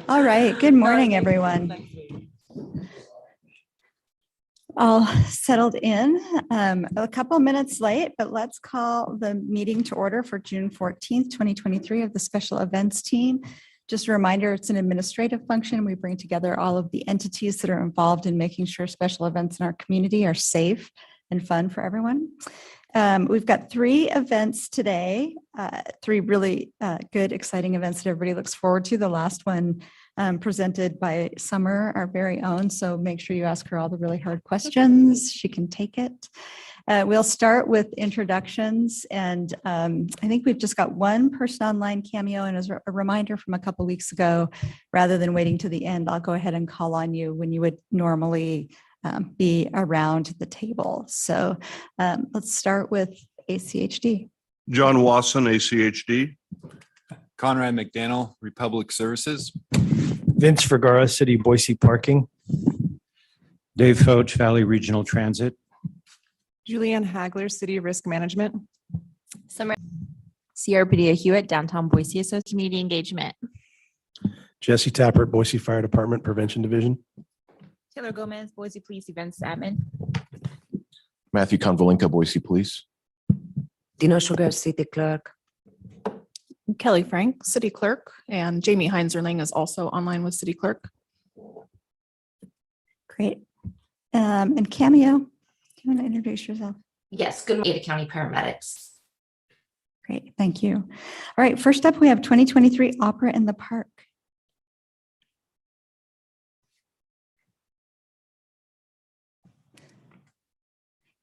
All right. Good morning, everyone. All settled in, a couple minutes late, but let's call the meeting to order for June 14th, 2023 of the Special Events Team. Just a reminder, it's an administrative function. We bring together all of the entities that are involved in making sure special events in our community are safe and fun for everyone. We've got 3 events today, 3 really good, exciting events that everybody looks forward to. The last one presented by Summer, our very own. So make sure you ask her all the really hard questions. She can take it. We'll start with introductions. And I think we've just got one person online, Cameo. And as a reminder from a couple weeks ago, rather than waiting to the end, I'll go ahead and call on you when you would normally be around the table. So let's start with ACHD. John Wasson, ACHD. Conrad McDaniel, Republic Services. Vince Vergara, City of Boise Parking. Dave Foch, Valley Regional Transit. Julianne Hagler, City of Risk Management. Sierra Padilla Hewitt, Downtown Boise Association Community Engagement. Jesse Tappert, Boise Fire Department Prevention Division. Taylor Gomez, Boise Police Events Admin. Matthew Konvalinka, Boise Police. Dino Sugar, City Clerk. Kelly Frank, City Clerk, and Jamie Heinzerling is also online with City Clerk. Great. And Cameo, do you want to introduce yourself? Yes, good morning, Ada County Paramedics. Great, thank you. All right, first up, we have 2023 Opera in the Park.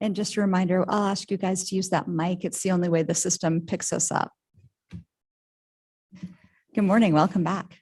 And just a reminder, I'll ask you guys to use that mic. It's the only way the system picks us up. Good morning, welcome back.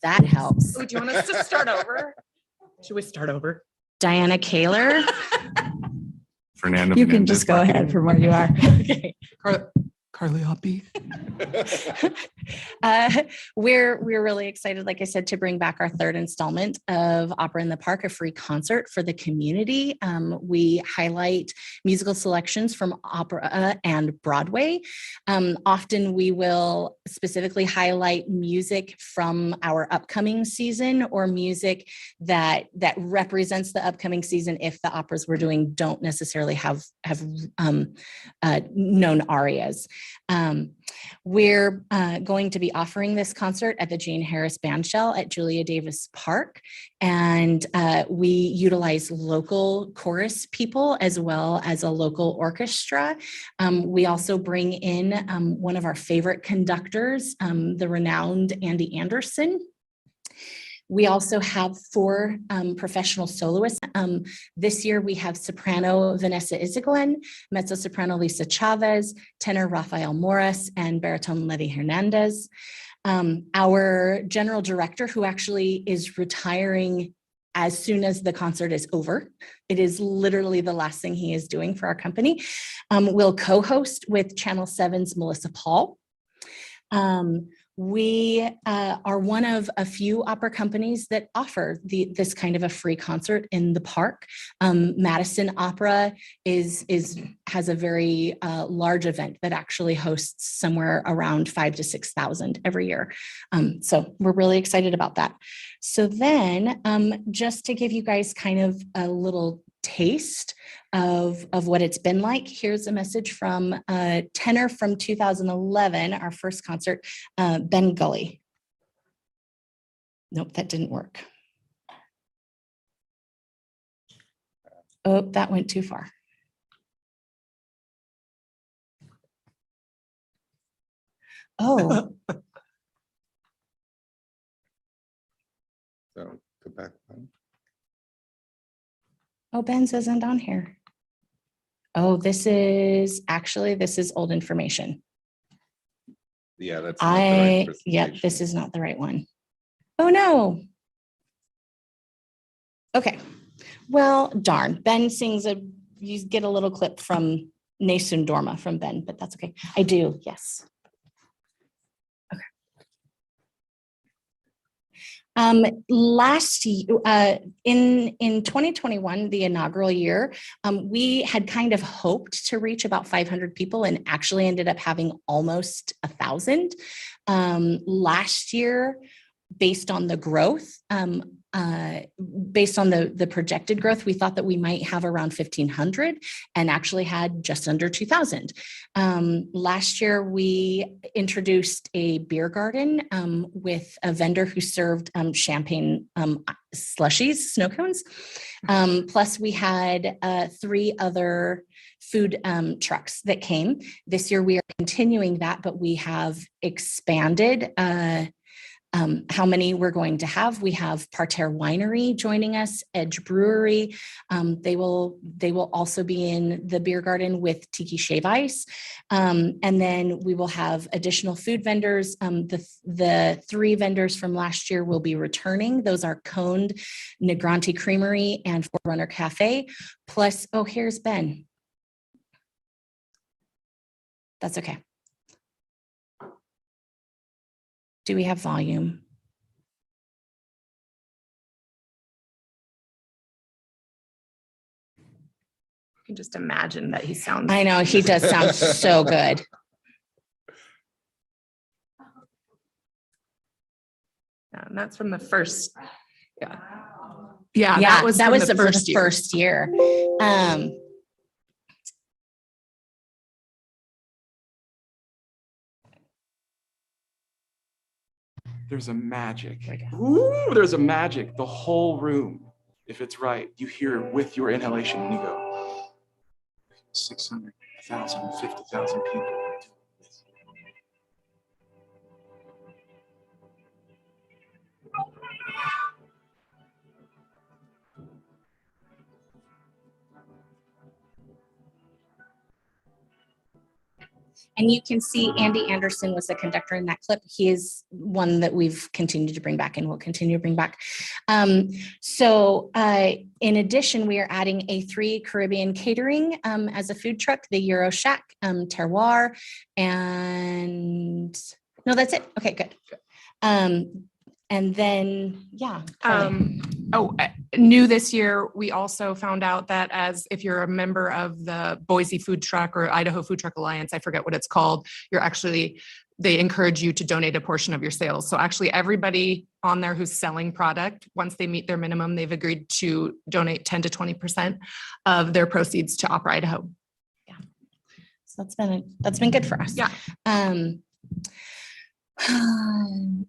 That helps. Oh, do you want us to start over? Should we start over? Diana Kaler. Fernando. You can just go ahead from where you are. Okay. Carly Hoppy. We're really excited, like I said, to bring back our 3rd installment of Opera in the Park, a free concert for the community. We highlight musical selections from opera and Broadway. Often we will specifically highlight music from our upcoming season or music that represents the upcoming season if the operas we're doing don't necessarily have known arias. We're going to be offering this concert at the Jane Harris Bandshell at Julia Davis Park, and we utilize local chorus people as well as a local orchestra. We also bring in one of our favorite conductors, the renowned Andy Anderson. We also have 4 professional soloists. This year we have soprano Vanessa Iseglen, mezzo-soprano Lisa Chavez, tenor Rafael Morris, and baritone Letty Hernandez. Our general director, who actually is retiring as soon as the concert is over, it is literally the last thing he is doing for our company, will co-host with Channel 7's Melissa Paul. We are one of a few opera companies that offer this kind of a free concert in the park. Madison Opera has a very large event that actually hosts somewhere around 5,000 to 6,000 every year. So we're really excited about that. So then just to give you guys kind of a little taste of what it's been like, here's a message from a tenor from 2011, our first concert, Ben Gully. Nope, that didn't work. Oh, that went too far. Oh. So go back. Oh, Ben's isn't on here. Oh, this is old information. Yeah, that's Yeah, this is not the right one. Oh, no. Okay. Well, darn. Ben sings you get a little clip from Nasun Dorma from Ben, but that's okay. I do. Yes. Last in 2021, the inaugural year, we had kind of hoped to reach about 500 people and actually ended up having almost 1,000. Last year, based on the growth, based on the projected growth, we thought that we might have around 1,500 and actually had just under 2,000. Last year, we introduced a beer garden with a vendor who served champagne slushies, snow cones. Plus, we had 3 other food trucks that came. This year, we are continuing that, but we have expanded how many we're going to have. We have Parterre Winery joining us, Edge Brewery. They will also be in the beer garden with Tiki Shave Ice. And then we will have additional food vendors. The 3 vendors from last year will be returning. Those are Coned, Negranti Creamery, and Forerunner Cafe. Plus, oh, here's Ben. That's okay. Do we have volume? You can just imagine that he sounds. I know, he does sound so good. Yeah, and that's from the first. Yeah. Yeah, that was that from was the for first the year. first year. There's a magic. Ooh, there's a magic. The whole room, if it's right, you hear with your inhalation and you go 600, 1,000, 50,000 people. And you can see Andy Anderson was the conductor in that clip. He is one that we've continued to bring back and will continue to bring back. So in addition, we are adding A3 Caribbean Catering as a food truck, the Euro Shack, Terroir, and no, that's it. Okay, good. And then, yeah. New this year, we also found out that if you're a member of the Boise Food Truck or Idaho Food Truck Alliance, I forget what it's called, they encourage you to donate a portion of your sales. So actually everybody on there who's selling product, once they meet their minimum, they've agreed to donate 10 to 20% of their proceeds to Opera Idaho. Yeah. So that's been good for us. Yeah.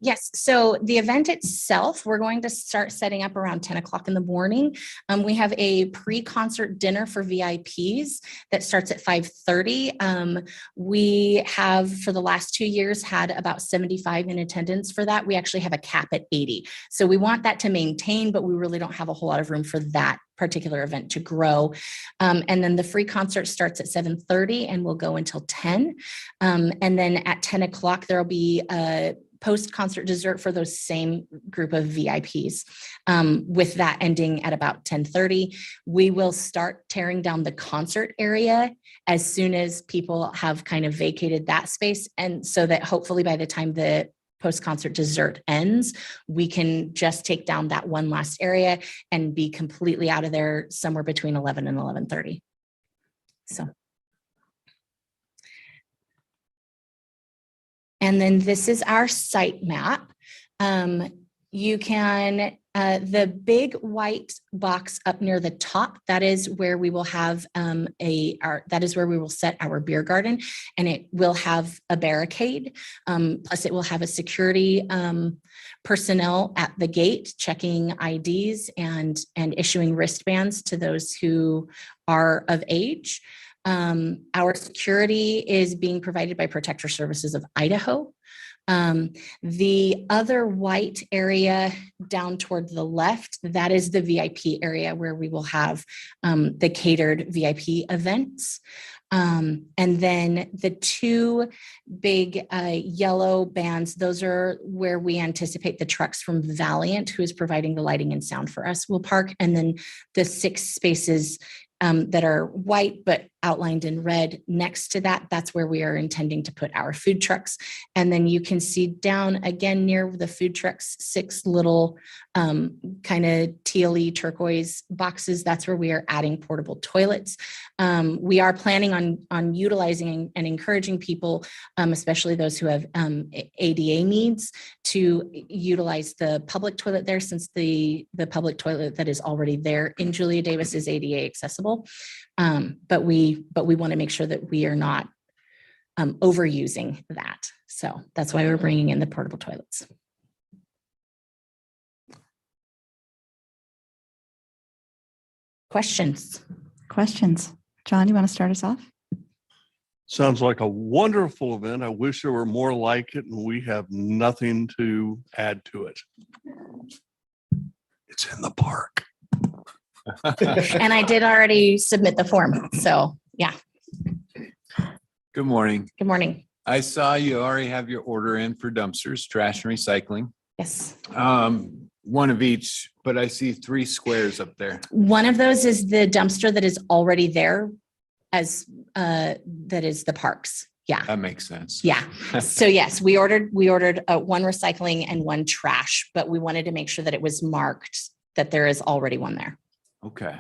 Yes. So the event itself, we're going to start setting up around 10 o'clock in the morning. We have a pre-concert dinner for VIPs that starts at 5:30. We have, for the last 2 years, had about 75 in attendance for that. We actually have a cap at 80. So we want that to maintain, but we really don't have a whole lot of room for that particular event to grow. And then the free concert starts at 7:30 and will go until 10. And then at 10 o'clock, there'll be a post-concert dessert for those same group of VIPs. With that ending at about 10:30, we will start tearing down the concert area as soon as people have kind of vacated that space. And so that hopefully by the time the post-concert dessert ends, we can just take down that one last area and be completely out of there somewhere between 11 and 11:30. So. And then this is our site map. You can, the big white box up near the top, that is where we will have that is where we will set our beer garden, and it will have a barricade. Plus it will have a security personnel at the gate checking IDs and issuing wristbands to those who are of age. Our security is being provided by Protector Services of Idaho. The other white area down toward the left, that is the VIP area where we will have the catered VIP events. And then the two big yellow bands, those are where we anticipate the trucks from Valiant, who is providing the lighting and sound for us, will park. And then the 6 spaces that are white but outlined in red next to that, that's where we are intending to put our food trucks. And then you can see down again near the food trucks, 6 little kind of tealy turquoise boxes. That's where we are adding portable toilets. We are planning on utilizing and encouraging people, especially those who have ADA needs, to utilize the public toilet there, since the public toilet that is already there in Julia Davis is ADA accessible. But we want to make sure that we are not overusing that. So that's why we're bringing in the portable toilets. Questions? Questions? John, you want to start us off? Sounds like a wonderful event. I wish there were more like it, and we have nothing to add to it. It's in the park. And I did already submit the form. So yeah. Good morning. Good morning. I saw you already have your order in for dumpsters, trash and recycling. Yes. One of each, but I see 3 squares up there. One of those is the dumpster that is already there as that is the parks. Yeah. That makes sense. Yeah. So yes, we ordered 1 recycling and 1 trash, but we wanted to make sure that it was marked that there is already 1 there. Okay,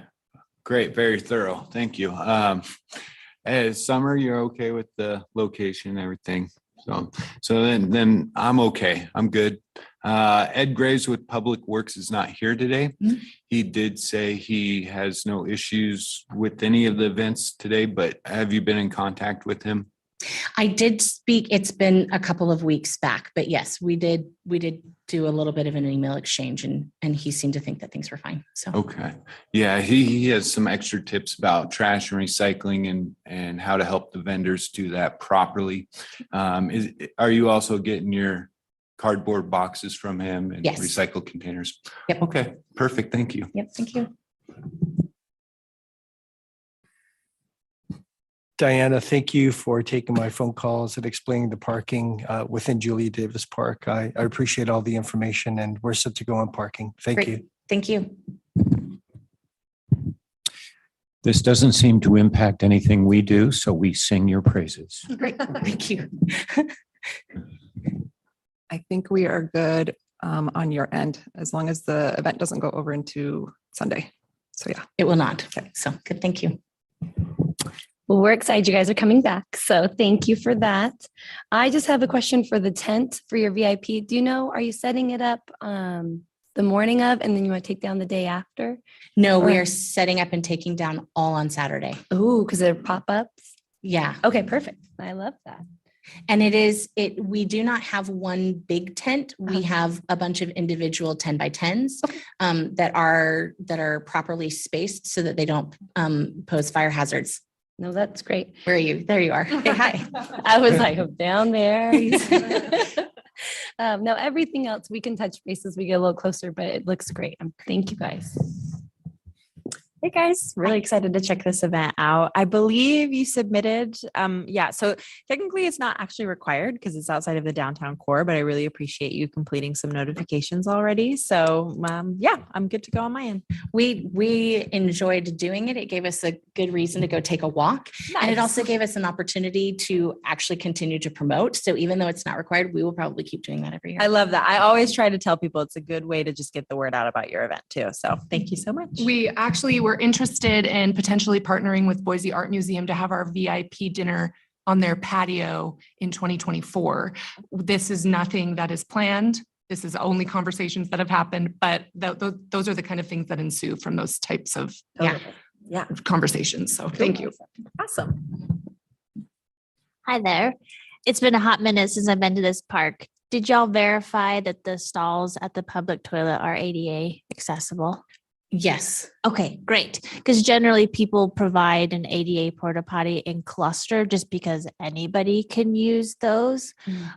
great. Very thorough. Thank you. Summer, you're okay with the location and everything. So then I'm okay. I'm good. Ed Graves with Public Works is not here today. Mhm. He did say he has no issues with any of the events today, but have you been in contact with him? I did speak, it's been a couple of weeks back, but yes, we did do a little bit of an email exchange, and he seemed to think that things were fine. So. Okay. Yeah, he has some extra tips about trash and recycling and how to help the vendors do that properly. Are you also getting your cardboard boxes from him and Yes. recycled containers? Yep. Okay, perfect. Thank you. Yep. Thank you. Diana, thank you for taking my phone calls and explaining the parking within Julia Davis Park. I appreciate all the information, and we're set to go on parking. Thank Great. you. Thank you. This doesn't seem to impact anything we do, so we sing your praises. Great. Thank you. I think we are good on your end, as long as the event doesn't go over into Sunday. So yeah. It will not. So good. Thank you. Well, we're excited you guys are coming back. So thank you for that. I just have a question for the tent for your VIP. Do you know, are you setting it up the morning of, and then you want to take down the day after? No, we Or- are setting up and taking down all on Saturday. Oh, because they're pop-ups. Yeah. Okay, perfect. I love that. And we do not have one big tent. We have a bunch of individual 10 by 10s that are properly spaced so that they don't pose fire hazards. No, that's great. Where are you? There you are. Hey, hi. I was like, I'm down there. No, everything else we can touch base as we get a little closer, but it looks great. Thank you guys. Hey guys, really excited to check this event out. I believe you submitted, so technically it's not actually required because it's outside of the downtown core, but I really appreciate you completing some notifications already. So I'm good to go on my end. We enjoyed doing it. It gave us a good reason to go take a walk. And it also gave us an opportunity to actually continue to promote. So even though it's not required, we will probably keep doing that every year. I love that. I always try to tell people it's a good way to just get the word out about your event too. So thank you so much. We're interested in potentially partnering with Boise Art Museum to have our VIP dinner on their patio in 2024. This is nothing that is planned. This is only conversations that have happened, but those are the kind of things that ensue from those types of conversations. So thank you. Awesome. Hi there. It's been a hot minute since I've been to this park. Did y'all verify that the stalls at the public toilet are ADA accessible? Yes. Okay, great. Because generally people provide an ADA porta potty in cluster just because anybody can use those.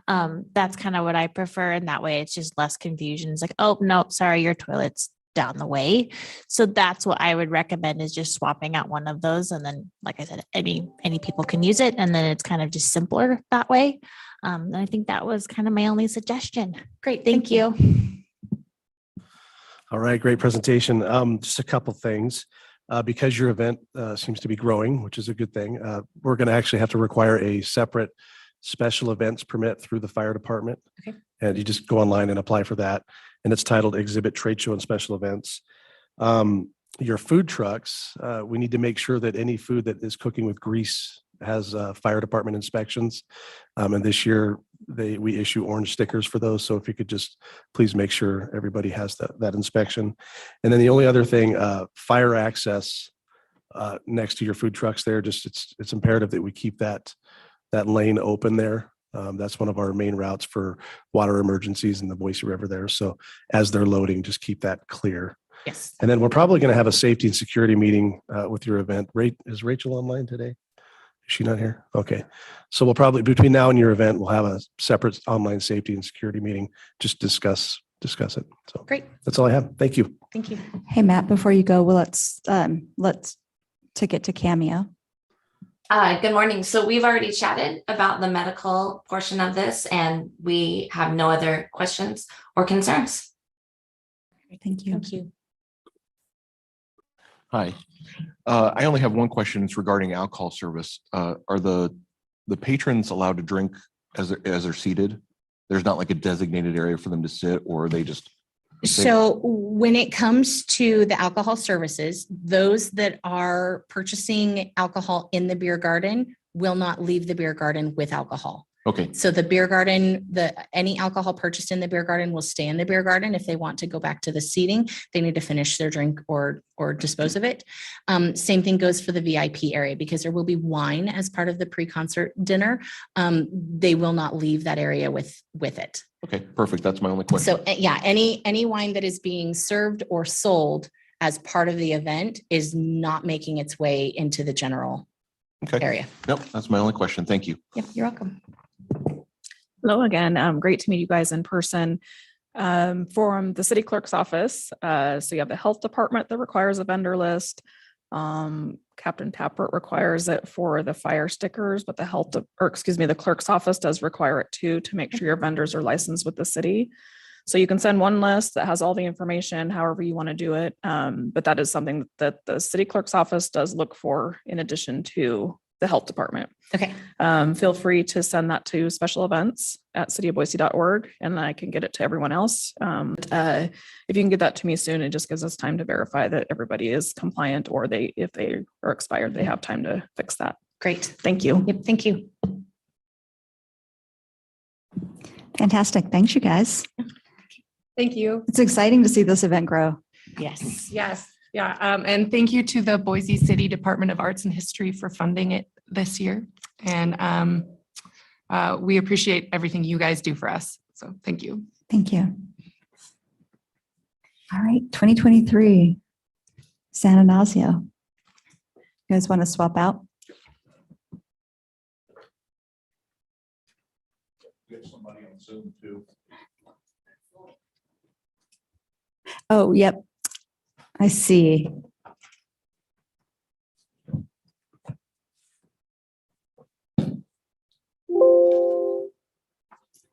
That's kind of what I prefer. And that way it's just less confusion. It's like, oh, nope, sorry, your toilet's down the way. So that's what I would recommend, is just swapping out one of those. And then, like I said, any people can use it. And then it's kind of just simpler that way. And I think that was kind of my only suggestion. Great. Thank you. All right, great presentation. Just a couple things. Because your event seems to be growing, which is a good thing, we're going to actually have to require a separate special events permit through the fire department. Okay. And you just go online and apply for that. And it's titled Exhibit Trade Show and Special Events. Your food trucks, we need to make sure that any food that is cooking with grease has fire department inspections. And this year we issue orange stickers for those. So if you could just please make sure everybody has that inspection. And then the only other thing, fire access next to your food trucks there, just it's imperative that we keep that lane open there. That's one of our main routes for water emergencies in the Boise River there. So as they're loading, just keep that clear. Yes. And then we're probably going to have a safety and security meeting with your event. Is Rachel online today? Is she not here? Okay. So we'll probably, between now and your event, we'll have a separate online safety and security meeting, just discuss it. So Great. that's all I have. Thank you. Thank you. Hey, Matt, before you go, well, let's take it to Cameo. Good morning. So we've already chatted about the medical portion of this, and we have no other questions or concerns. Thank you. Thank you. Hi. I only have one question. It's regarding alcohol service. Are the patrons allowed to drink as they're seated? There's not like a designated area for them to sit, or are they just? So when it comes to the alcohol services, those that are purchasing alcohol in the beer garden will not leave the beer garden with alcohol. Okay. So the beer garden, any alcohol purchased in the beer garden will stay in the beer garden. If they want to go back to the seating, they need to finish their drink or dispose of it. Same thing goes for the VIP area, because there will be wine as part of the pre-concert dinner. They will not leave that area with it. Okay, perfect. That's my only question. So yeah, any wine that is being served or sold as part of the event is not making its way into the general area. Nope, that's my only question. Thank you. Yep, you're welcome. Hello again. Great to meet you guys in person. From the city clerk's office. So you have the health department that requires a vendor list. Captain Tappert requires it for the fire stickers, but the clerk's office does require it too, to make sure your vendors are licensed with the city. So you can send one list that has all the information, however you want to do it. But that is something that the city clerk's office does look for in addition to the health department. Okay. Feel free to send that to special events at cityofboise.org, and I can get it to everyone else. If you can get that to me soon, it just gives us time to verify that everybody is compliant, or if they are expired, they have time to fix that. Great. Thank you. Yep. Thank you. Fantastic. Thanks, you guys. Thank you. It's exciting to see this event grow. Yes. Yes. Yeah. And thank you to the Boise City Department of Arts and History for funding it this year. And we appreciate everything you guys do for us. So thank you. Thank you. All right, 2023, San Ignacio. You guys want to swap out? Get somebody on Zoom too. Oh, yep. I see.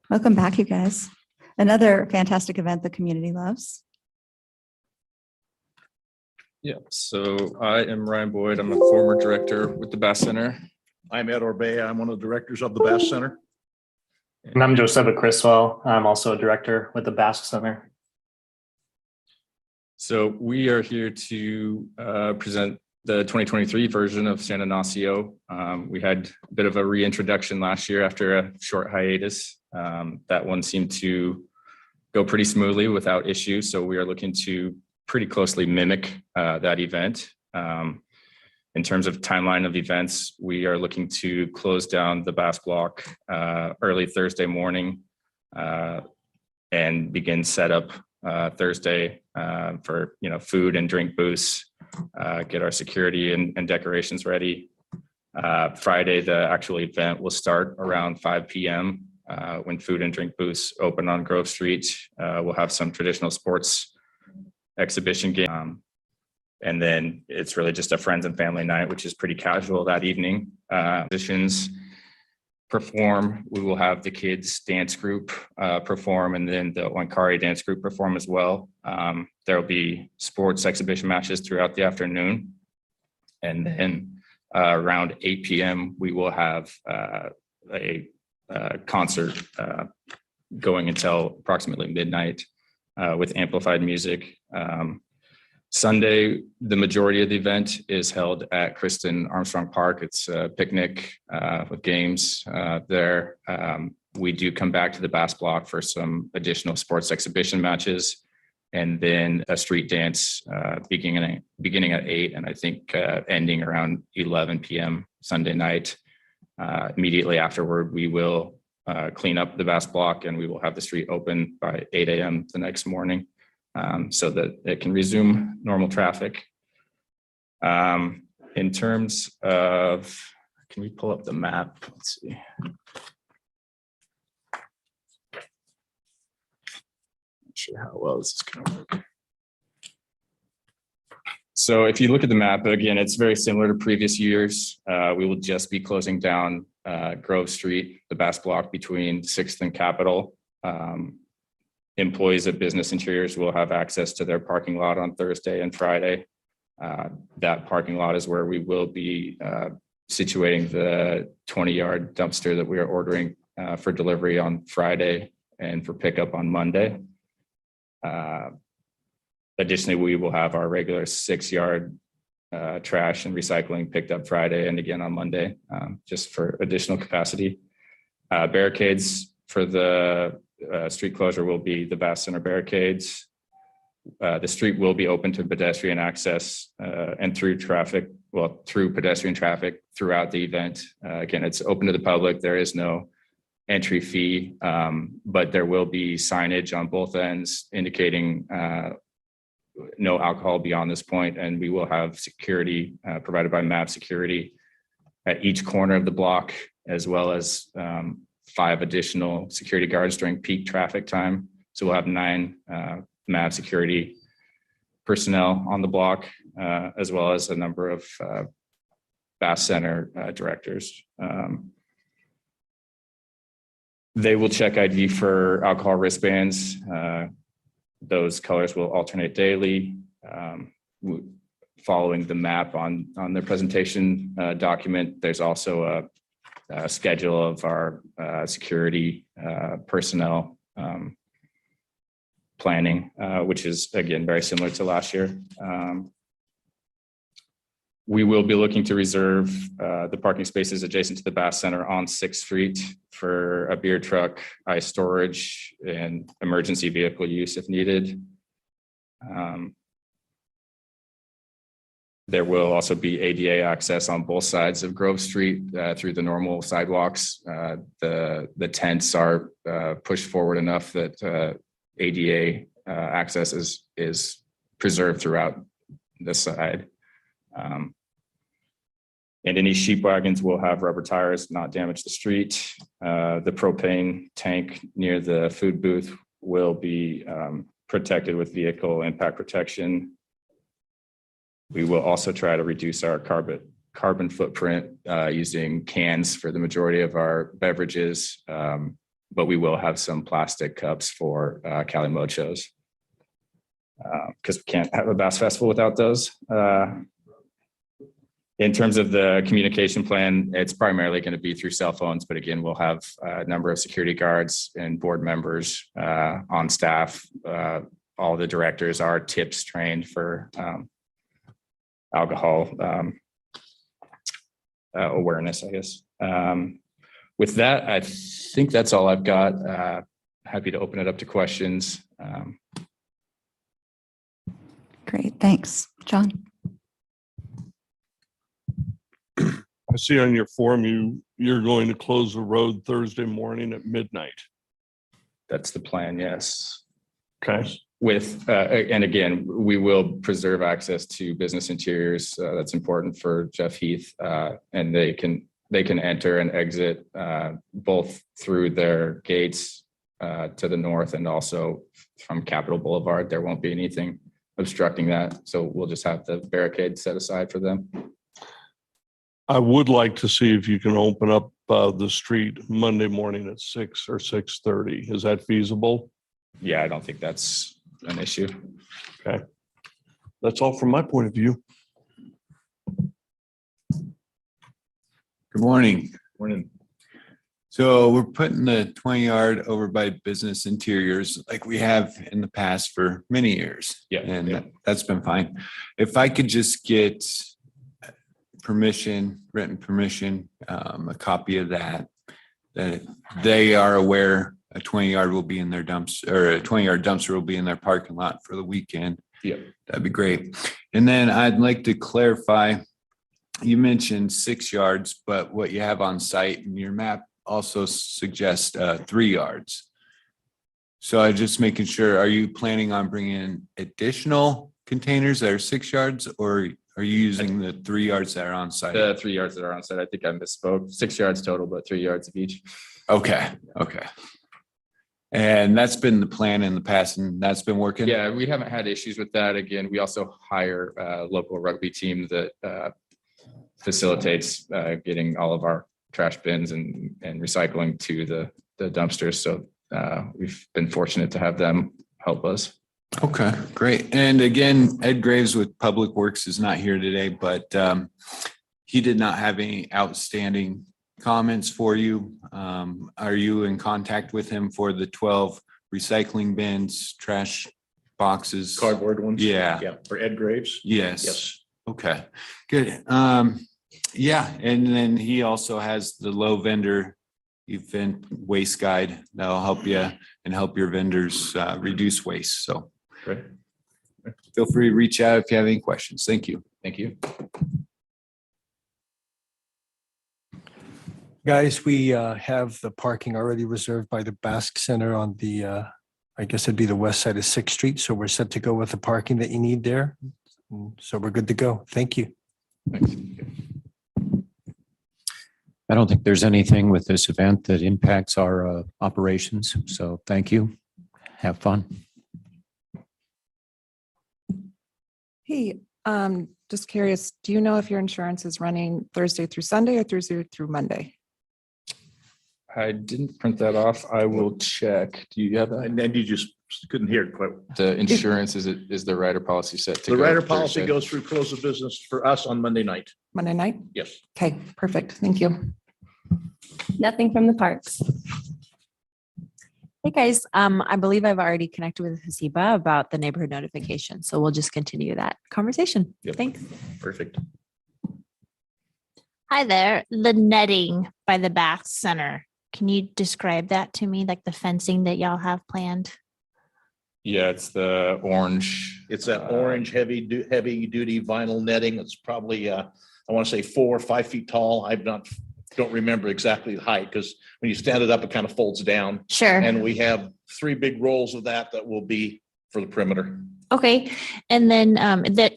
Welcome back, you guys. Another fantastic event the community loves. Yeah, so I am Ryan Boyd. I'm a former director with the Bass Center. I'm Ed Orbea. I'm one of the directors of the Bass Center. And I'm Joseph Criswell. I'm also a director with the Bass Center. So we are here to present the 2023 version of San Ignacio. We had a bit of a reintroduction last year after a short hiatus. That one seemed to go pretty smoothly without issue. So we are looking to pretty closely mimic that event. In terms of timeline of events, we are looking to close down the Bass Block early Thursday morning and begin setup Thursday for food and drink booths, get our security and decorations ready. Friday, the actual event will start around 5 p.m. When food and drink booths open on Grove Street. We'll have some traditional sports exhibition game. And then it's really just a friends and family night, which is pretty casual that evening. Musicians perform. We will have the kids dance group perform, and then the Wankari dance group perform as well. There will be sports exhibition matches throughout the afternoon. And then around 8 p.m., we will have a concert going until approximately midnight with amplified music. Sunday, the majority of the event is held at Kristen Armstrong Park. It's a picnic with games there. We do come back to the Bass Block for some additional sports exhibition matches, and then a street dance beginning at 8 and I think ending around 11 p.m. Sunday night. Immediately afterward, we will clean up the Bass Block, and we will have the street open by 8 a.m. the next morning. So that it can resume normal traffic. In terms of, can we pull up the map? Let's see. Not sure how well this is going to work. So if you look at the map, again, it's very similar to previous years. We will just be closing down Grove Street, the Bass Block between 6th and Capitol. Employees of Business Interiors will have access to their parking lot on Thursday and Friday. That parking lot is where we will be situating the 20-yard dumpster that we are ordering for delivery on Friday and for pickup on Monday. Additionally, we will have our regular 6-yard trash and recycling picked up Friday and again on Monday, just for additional capacity. Barricades for the street closure will be the Bass Center barricades. The street will be open to pedestrian access and through pedestrian traffic throughout the event. Again, it's open to the public. There is no entry fee, but there will be signage on both ends indicating no alcohol beyond this point. And we will have security provided by MAP security at each corner of the block, as well as 5 additional security guards during peak traffic time. So we'll have 9 MAP security personnel on the block, as well as a number of Bass Center directors. They will check ID for alcohol wristbands. Those colors will alternate daily. Following the map on the presentation document, there's also a schedule of our security personnel planning, which is again very similar to last year. We will be looking to reserve the parking spaces adjacent to the Bass Center on 6th Street for a beer truck, ice storage, and emergency vehicle use if needed. There will also be ADA access on both sides of Grove Street through the normal sidewalks. The tents are pushed forward enough that ADA access is preserved throughout the side. And any sheep wagons will have rubber tires, not damage the street. The propane tank near the food booth will be protected with vehicle impact protection. We will also try to reduce our carbon footprint using cans for the majority of our beverages, but we will have some plastic cups for Cali Mochos because we can't have a Bass Festival without those. In terms of the communication plan, it's primarily going to be through cell phones, but again, we'll have a number of security guards and board members on staff. All the directors are TIPS trained for alcohol awareness, I guess. With that, I think that's all I've got. Happy to open it up to questions. Great, thanks. John? I see on your form you're going to close the road Thursday morning at midnight. That's the plan, yes. Okay. With and again, we will preserve access to Business Interiors. That's important for Jeff Heath, and they can enter and exit both through their gates to the north and also from Capitol Boulevard. There won't be anything obstructing that. So we'll just have the barricade set aside for them. I would like to see if you can open up the street Monday morning at 6 or 6:30. Is that feasible? Yeah, I don't think that's an issue. Okay. That's all from my point of view. Good morning. Morning. So we're putting the 20-yard over by Business Interiors like we have in the past for many years. Yeah. And that's been fine. If I could just get permission, written permission, a copy of that they are aware a 20-yard will be in their dumps, or a 20-yard dumpster will be in their parking lot for the weekend. Yeah. That'd be great. And then I'd like to clarify, you mentioned 6 yards, but what you have on site and your map also suggests 3 yards. So I just making sure, are you planning on bringing additional containers that are 6 yards, or are you using the 3 yards that are on site? The 3 yards that are on site, I think I misspoke. 6 yards total, but 3 yards of each. Okay, okay. And that's been the plan in the past, and that's been working? Yeah, we haven't had issues with that. Again, we also hire a local rugby team that facilitates getting all of our trash bins and recycling to the dumpsters. So we've been fortunate to have them help us. Okay, great. And again, Ed Graves with Public Works is not here today, but he did not have any outstanding comments for you. Are you in contact with him for the 12 recycling bins, trash boxes? Cardboard ones? Yeah. Yeah, for Ed Graves? Yes. Yes. Okay, good. Yeah, and then he also has the low vendor event waste guide that'll help you and help your vendors reduce waste. So great. Feel free to reach out if you have any questions. Thank you. Thank you. Guys, we have the parking already reserved by the Basque Center on the, I guess it'd be the west side of 6th Street. So we're set to go with the parking that you need there. So we're good to go. Thank you. Thanks. I don't think there's anything with this event that impacts our operations. So thank you. Have fun. Hey, just curious, do you know if your insurance is running Thursday through Sunday or Thursday through Monday? I didn't print that off. I will check. Do you have that? And then you just couldn't hear it quite. The insurance, is the rider policy set to The go rider policy Thursday? goes through close of business for us on Monday night. Monday night? Yes. Okay, perfect. Thank you. Nothing from the parks. Hey guys, I believe I've already connected with Hasiba about the neighborhood notification, so we'll just continue that conversation. Yep. Thanks. Perfect. Hi there, the netting by the Basque Center. Can you describe that to me, like the fencing that y'all have planned? Yeah, it's the orange. It's that orange heavy duty vinyl netting. It's probably, I want to say 4 or 5 feet tall. Don't remember exactly the height, because when you stand it up, it kind of folds down. Sure. And we have 3 big rolls of that will be for the perimeter. Okay, and then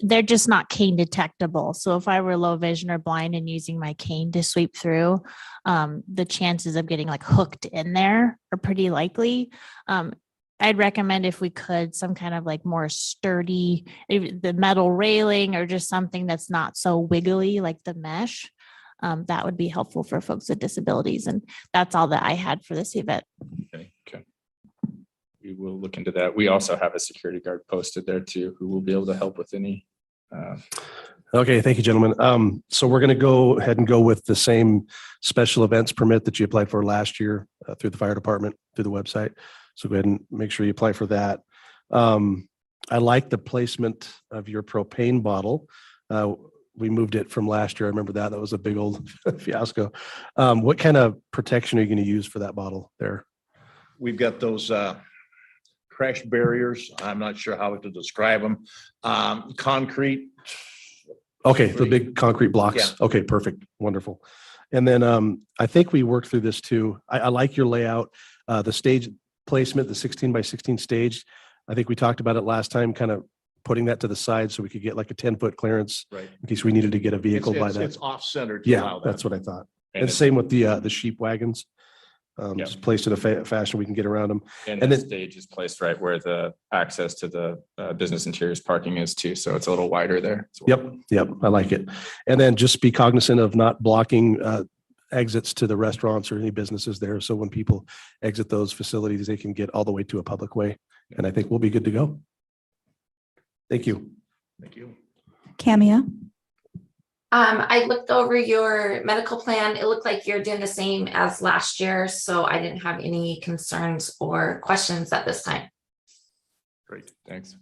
they're just not cane detectable. So if I were low vision or blind and using my cane to sweep through, the chances of getting like hooked in there are pretty likely. I'd recommend, if we could, some kind of like more sturdy, the metal railing or just something that's not so wiggly like the mesh. That would be helpful for folks with disabilities. And that's all that I had for this event. Okay. We will look into that. We also have a security guard posted there too, who will be able to help with any. Okay, thank you, gentlemen. So we're going to go ahead and go with the same special events permit that you applied for last year through the fire department, through the website. So go ahead and make sure you apply for that. I like the placement of your propane bottle. We moved it from last year. I remember that. That was a big old fiasco. What kind of protection are you going to use for that bottle there? We've got those crash barriers. I'm not sure how to describe them. Concrete. Okay, the big concrete blocks. Yeah. Okay, perfect. Wonderful. And then I think we worked through this too. I like your layout, the stage placement, the 16 by 16 stage. I think we talked about it last time, kind of putting that to the side so we could get like a 10-foot clearance Right. in case we needed to get a vehicle by that. It's off-centered to Yeah, allow that. that's what I thought. And And same with the sheep wagons. Yep. Just placed in a fashion we can get around them. And And the then- stage is placed right where the access to the business interiors parking is too. So it's a little wider there. Yep, I like it. And then just be cognizant of not blocking exits to the restaurants or any businesses there. So when people exit those facilities, they can get all the way to a public way. And I think we'll be good to go. Thank you. Thank you. Cameo. I looked over your medical plan. It looked like you're doing the same as last year, so I didn't have any concerns or questions at this time. Great, thanks.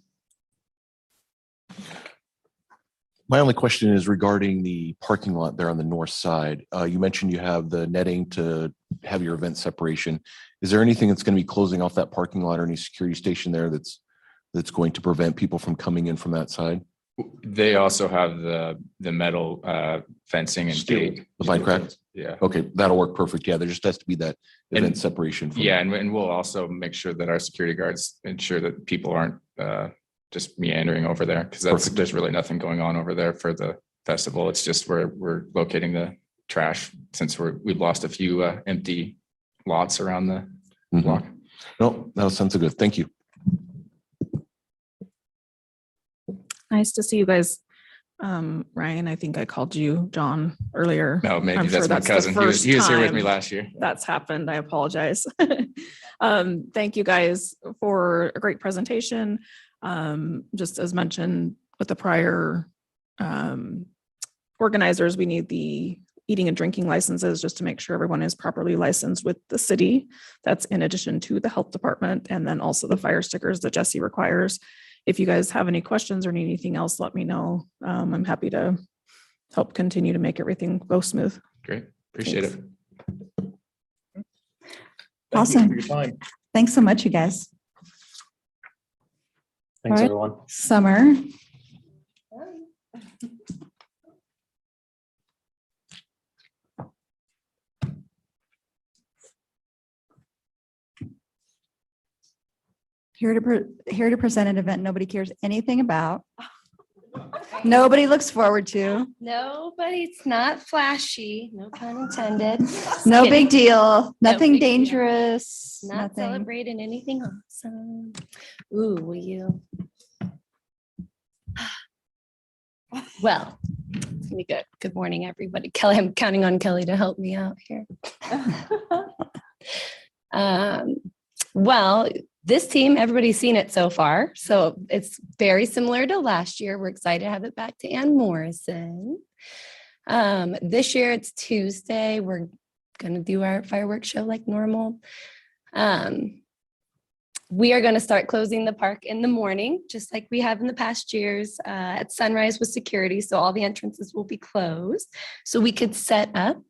My only question is regarding the parking lot there on the north side. You mentioned you have the netting to have your event separation. Is there anything that's going to be closing off that parking lot or any security station there that's going to prevent people from coming in from that side? They also have the metal fencing and gate. The vine crack? Yeah. Okay, that'll work perfect. Yeah, there just has to be that event separation. Yeah, and we'll also make sure that our security guards ensure that people aren't just meandering over there, because there's really nothing going on over there for the festival. It's just where we're locating the trash, since we've lost a few empty lots around the block. No, that sounds good. Thank you. Nice to see you guys. Ryan, I think I called you John earlier. No, maybe I'm that's my the cousin. He was first here with me time last year. That's happened. I apologize. Thank you guys for a great presentation. Just as mentioned with the prior organizers, we need the eating and drinking licenses just to make sure everyone is properly licensed with the city. That's in addition to the health department, and then also the fire stickers that Jesse requires. If you guys have any questions or need anything else, let me know. I'm happy to help continue to make everything go smooth. Great. Appreciate Thanks. it. Awesome. Thanks so much, you guys. Thanks, All right. everyone. Summer. Here to present an event nobody cares anything about. Nobody looks forward to. Nobody, it's not flashy, no pun intended. No Kidding. big deal. Nothing big deal. dangerous. Not Nothing. celebrating anything awesome. Ooh, will you? Well, it's gonna be good. Good morning, everybody. Kelly, I'm counting on Kelly to help me out here. Well, this team, everybody's seen it so far. So it's very similar to last year. We're excited to have it back to Ann Morrison. This year it's Tuesday. We're going to do our fireworks show like normal. We are going to start closing the park in the morning, just like we have in the past years at sunrise with security. So all the entrances will be closed. So we could set up.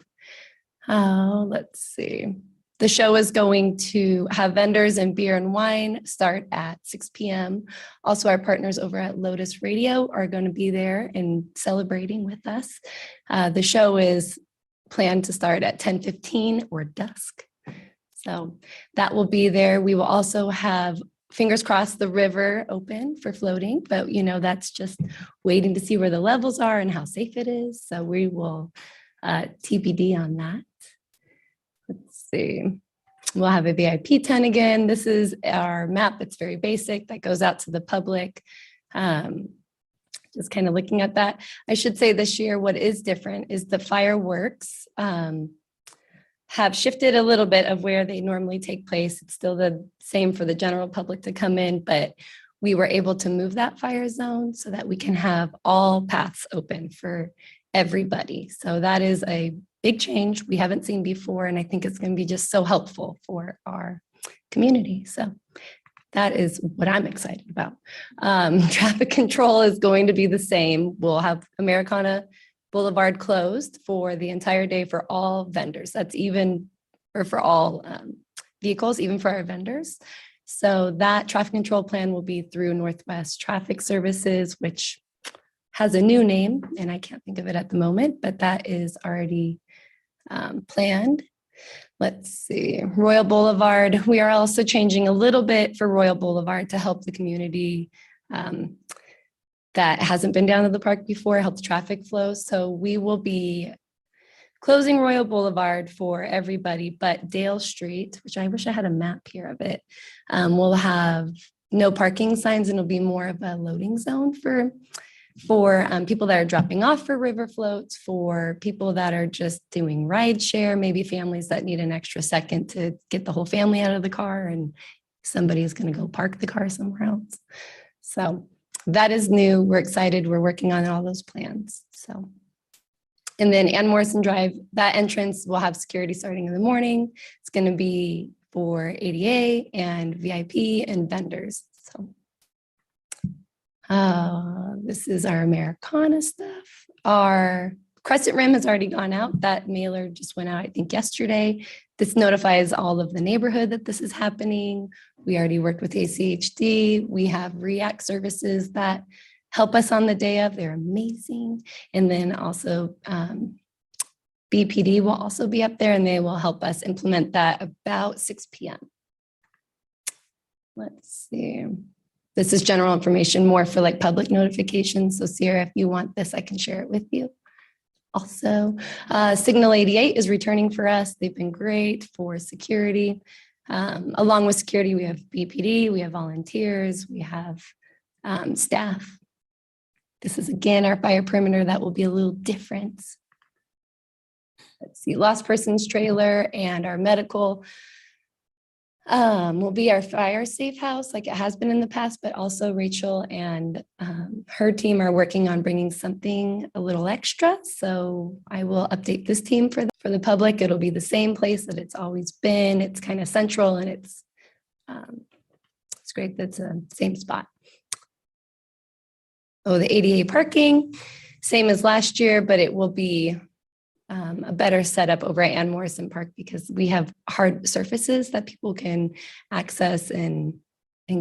Let's see. The show is going to have vendors and beer and wine start at 6 p.m. Also, our partners over at Lotus Radio are going to be there and celebrating with us. The show is planned to start at 10:15 or dusk. So that will be there. We will also have, fingers crossed, the river open for floating, but that's just waiting to see where the levels are and how safe it is. So we will TBD on that. Let's see. We'll have a VIP tent again. This is our map. It's very basic. That goes out to the public. Just kind of looking at that. I should say this year, what is different is the fireworks have shifted a little bit of where they normally take place. It's still the same for the general public to come in, but we were able to move that fire zone so that we can have all paths open for everybody. So that is a big change we haven't seen before. And I think it's going to be just so helpful for our community. So that is what I'm excited about. Traffic control is going to be the same. We'll have Americana Boulevard closed for the entire day for all vendors. That's for all vehicles, even for our vendors. So that traffic control plan will be through Northwest Traffic Services, which has a new name, and I can't think of it at the moment, but that is already planned. Let's see, Royal Boulevard. We are also changing a little bit for Royal Boulevard to help the community that hasn't been down to the park before, help the traffic flow. So we will be closing Royal Boulevard for everybody, but Dale Street, which I wish I had a map here of it, will have no parking signs and it'll be more of a loading zone for people that are dropping off for river floats, for people that are just doing ride share, maybe families that need an extra second to get the whole family out of the car and somebody is going to go park the car somewhere else. So that is new. We're excited. We're working on all those plans. So, and then Ann Morrison Drive, that entrance will have security starting in the morning. It's going to be for ADA and VIP and vendors. So this is our Americana stuff. Our Crescent Rim has already gone out. That mailer just went out, I think, yesterday. This notifies all of the neighborhood that this is happening. We already worked with ACHD. We have REACT services that help us on the day of. They're amazing. And then also BPD will also be up there and they will help us implement that about 6 p.m. Let's see. This is general information, more for like public notifications. So Sierra, if you want this, I can share it with you. Also, Signal 88 is returning for us. They've been great for security. Along with security, we have BPD, we have volunteers, we have staff. This is again our fire perimeter that will be a little different. Let's see, lost persons trailer and our medical will be our fire safe house like it has been in the past, but also Rachel and her team are working on bringing something a little extra. So I will update this team for the public. It'll be the same place that it's always been. It's kind of central and it's great. That's the same spot. Oh, the ADA parking, same as last year, but it will be a better setup over at Ann Morrison Park because we have hard surfaces that people can access and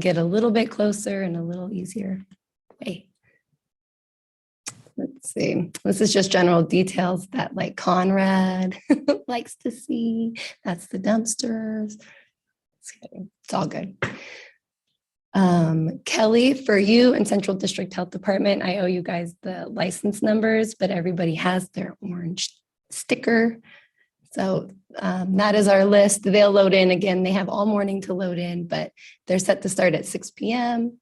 get a little bit closer and a little easier way. Let's see. This is just general details that like Conrad likes to see. That's the dumpsters. It's all good. Kelly, for you and Central District Health Department, I owe you guys the license numbers, but everybody has their orange sticker. So that is our list. They'll load in again. They have all morning to load in, but they're set to start at 6 p.m.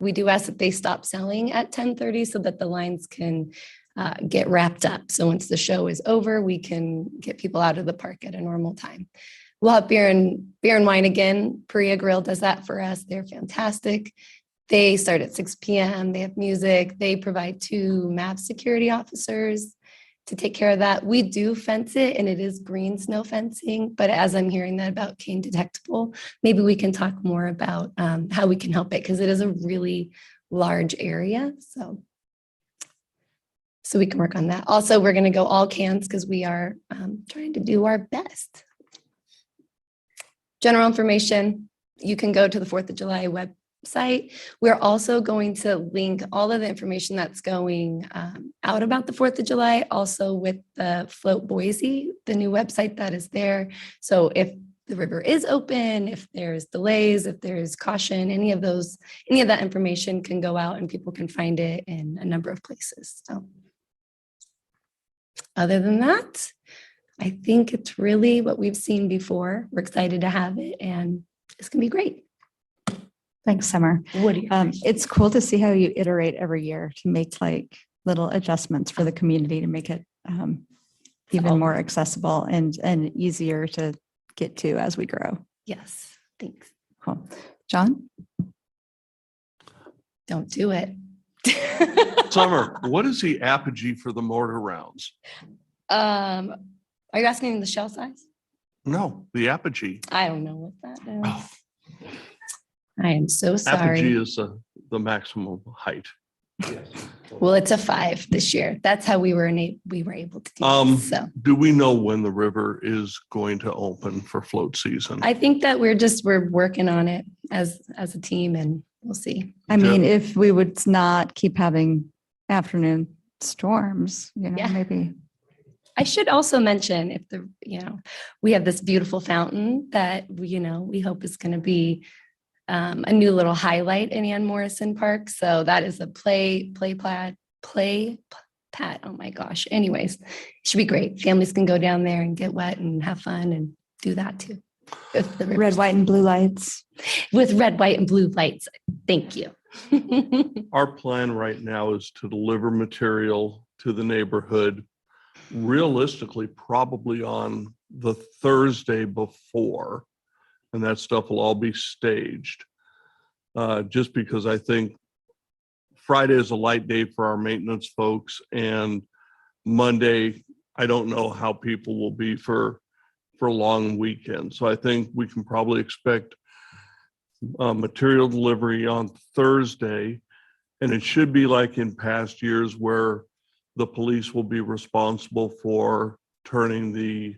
We do ask that they stop selling at 10:30 so that the lines can get wrapped up. So once the show is over, we can get people out of the park at a normal time. We'll have beer and wine again. Perea Grill does that for us. They're fantastic. They start at 6 p.m. They have music. They provide 2 MAV security officers to take care of that. We do fence it and it is green snow fencing, but as I'm hearing that about cane detectable, maybe we can talk more about how we can help it because it is a really large area. So we can work on that. Also, we're going to go all cans because we are trying to do our best. General information, you can go to the 4th of July website. We're also going to link all of the information that's going out about the 4th of July, also with the Float Boise, the new website that is there. So if the river is open, if there's delays, if there's caution, any of that information can go out and people can find it in a number of places. So other than that, I think it's really what we've seen before. We're excited to have it and it's gonna be great. Thanks, Summer. What do you It's cool to see how you iterate every year to make like little adjustments for the community to make it even more accessible and easier to get to as we grow. Yes, thanks. Cool. John? Don't do it. Summer, what is the apogee for the mortar rounds? Are you asking the shell size? No, the apogee. I don't know what that is. I am so sorry. Apogee is the maximum height. Well, it's a 5 this year. That's how we were able to do this. So Do we know when the river is going to open for float season? I think that we're working on it as a team and we'll see. I mean, if we would not keep having afternoon storms, maybe. I should also mention if we have this beautiful fountain that we hope is going to be a new little highlight in Ann Morrison Park. So that is a play Pat, oh my gosh. Anyways, it should be great. Families can go down there and get wet and have fun and do that too. With the Red, rivers. white, and blue lights. With red, white, and blue lights. Thank you. Our plan right now is to deliver material to the neighborhood realistically, probably on the Thursday before, and that stuff will all be staged. Just because I think Friday is a light day for our maintenance folks, and Monday, I don't know how people will be for a long weekend. So I think we can probably expect material delivery on Thursday, and it should be like in past years where the police will be responsible for turning the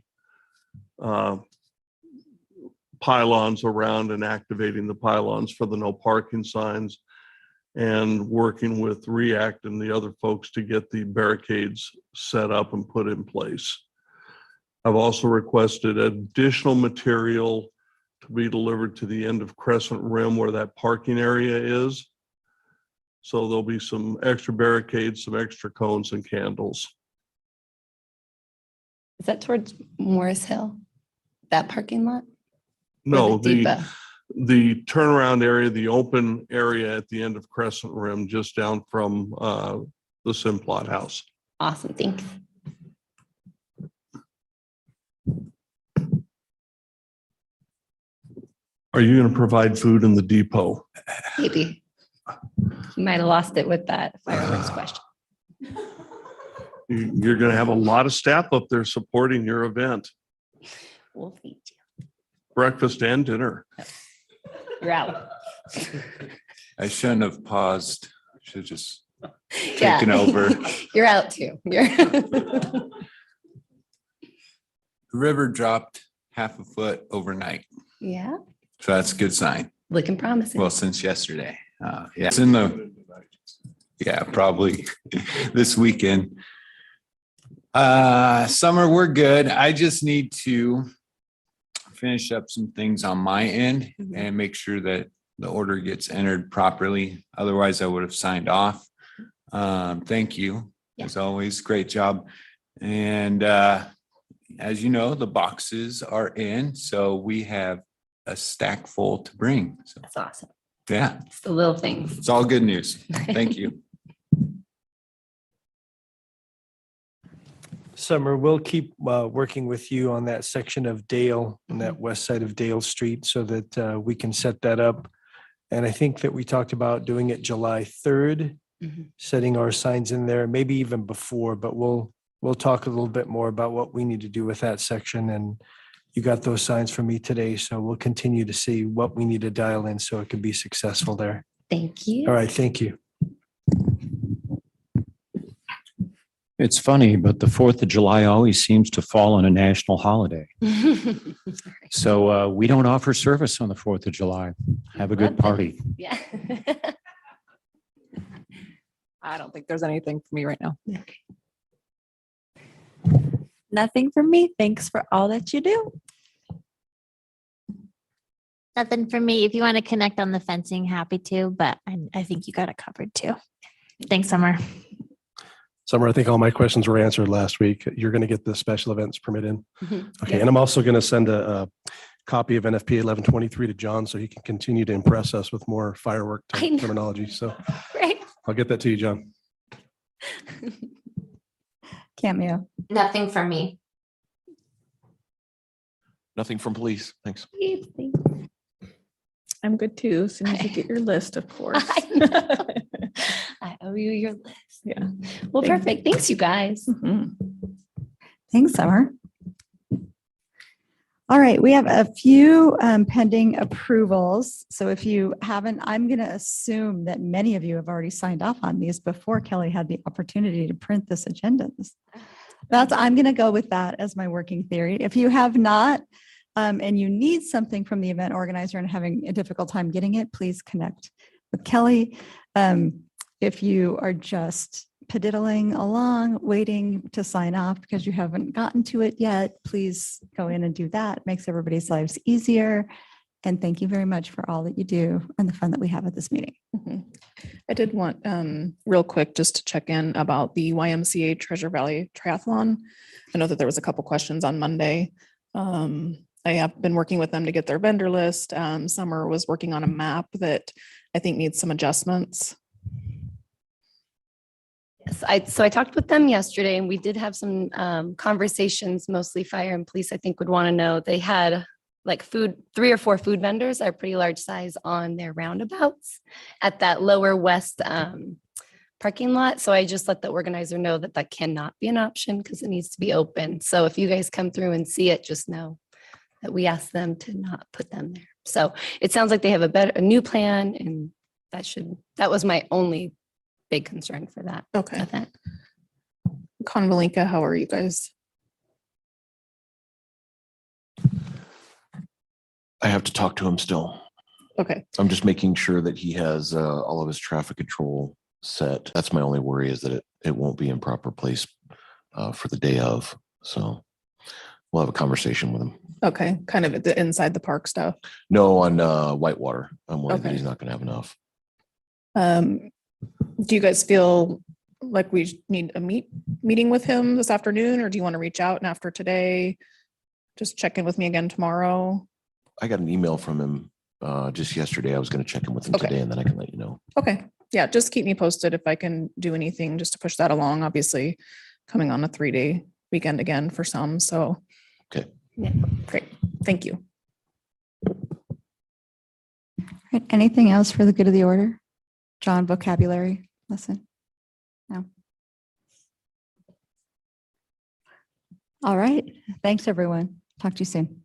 pylons around and activating the pylons for the no parking signs, and working with REACT and the other folks to get the barricades set up and put in place. I've also requested additional material to be delivered to the end of Crescent Rim where that parking area is. So there'll be some extra barricades, some extra cones and candles. Is that towards Morris Hill? That parking lot? No, the depot? the turnaround area, the open area at the end of Crescent Rim, just down from the Simplot house. Awesome. Thanks. Are you going to provide food in the depot? Maybe. You might have lost it with that fireworks question. You're going to have a lot of staff up there supporting your event, We'll feed you. breakfast and dinner. You're out. I shouldn't have paused. I should have just Yeah. taken over. You're out too. You're The river dropped half a foot overnight. yeah. So that's a good sign. Looking promising. Well, since yesterday. Yeah, it's in the, yeah, probably this weekend. Summer, we're good. I just need to finish up some things on my end and make sure that the order gets entered properly. Otherwise, I would have signed off. Thank you. As always, great job. And as you know, the boxes are in, so we have a stack full to bring. So That's awesome. yeah, It's the little things. it's all good news. Thank you. Summer, we'll keep working with you on that section of Dale, on that west side of Dale Street, so that we can set that up. And I think that we talked about doing it July 3rd, setting our signs in there, maybe even before, but we'll talk a little bit more about what we need to do with that section. And you got those signs from me today, so we'll continue to see what we need to dial in so it can be successful there. Thank you. All right, thank you. It's funny, but the 4th of July always seems to fall on a national holiday. So we don't offer service on the 4th of July. Have a good party. Yeah. I don't think there's anything for me right now. Nothing from me. Thanks for all that you do. Nothing for me. If you want to connect on the fencing, happy to, but I think you got it covered too. Thanks, Summer. Summer, I think all my questions were answered last week. You're going to get the special events permit in. Okay, and I'm also going to send a copy of NFPA 1123 to John so he can continue to impress us with more firework I know. terminology. So Right. I'll get that to you, John. Cameo. Nothing from me. Nothing from police. Thanks. I'm good too. As soon as you get your list, of course. I owe you your list. Yeah. Well, perfect. Thanks, you guys. Thanks, Summer. All right, we have a few pending approvals. So if you haven't, I'm going to assume that many of you have already signed off on these before Kelly had the opportunity to print this agenda. I'm going to go with that as my working theory. If you have not, and you need something from the event organizer and having a difficult time getting it, please connect with Kelly. If you are just pediddling along, waiting to sign off because you haven't gotten to it yet, please go in and do that. It makes everybody's lives easier. And thank you very much for all that you do and the fun that we have at this meeting. I did want, real quick, just to check in about the YMCA Treasure Valley Triathlon. I know that there was a couple questions on Monday. I have been working with them to get their vendor list. Summer was working on a map that I think needs some adjustments. Yes, so I talked with them yesterday and we did have some conversations, mostly fire and police, I think would want to know. They had like 3 or 4 food vendors that are pretty large size on their roundabouts at that lower west parking lot. So I just let the organizer know that that cannot be an option because it needs to be open. So if you guys come through and see it, just know that we asked them to not put them there. So it sounds like they have a new plan, and that was my only big concern for that event. Convalinka, how are you guys? I have to talk to him still. Okay. I'm just making sure that he has all of his traffic control set. That's my only worry, is that it won't be in proper place for the day of. So we'll have a conversation with him. Okay, kind of at the inside the park stuff. No, on Whitewater. I'm worried that Okay. he's not going to have enough. Do you guys feel like we need a meeting with him this afternoon, or do you want to reach out and after today, just check in with me again tomorrow? I got an email from him just yesterday. I was going to check in with him Okay. today, and then I can let you know. Okay, yeah, just keep me posted if I can do anything just to push that along. Obviously, coming on a 3-day weekend again for some, so. Okay. Yeah. Great, thank you. Right, anything else for the good of the order? John, vocabulary lesson? No. All right, thanks, everyone. Talk to you soon.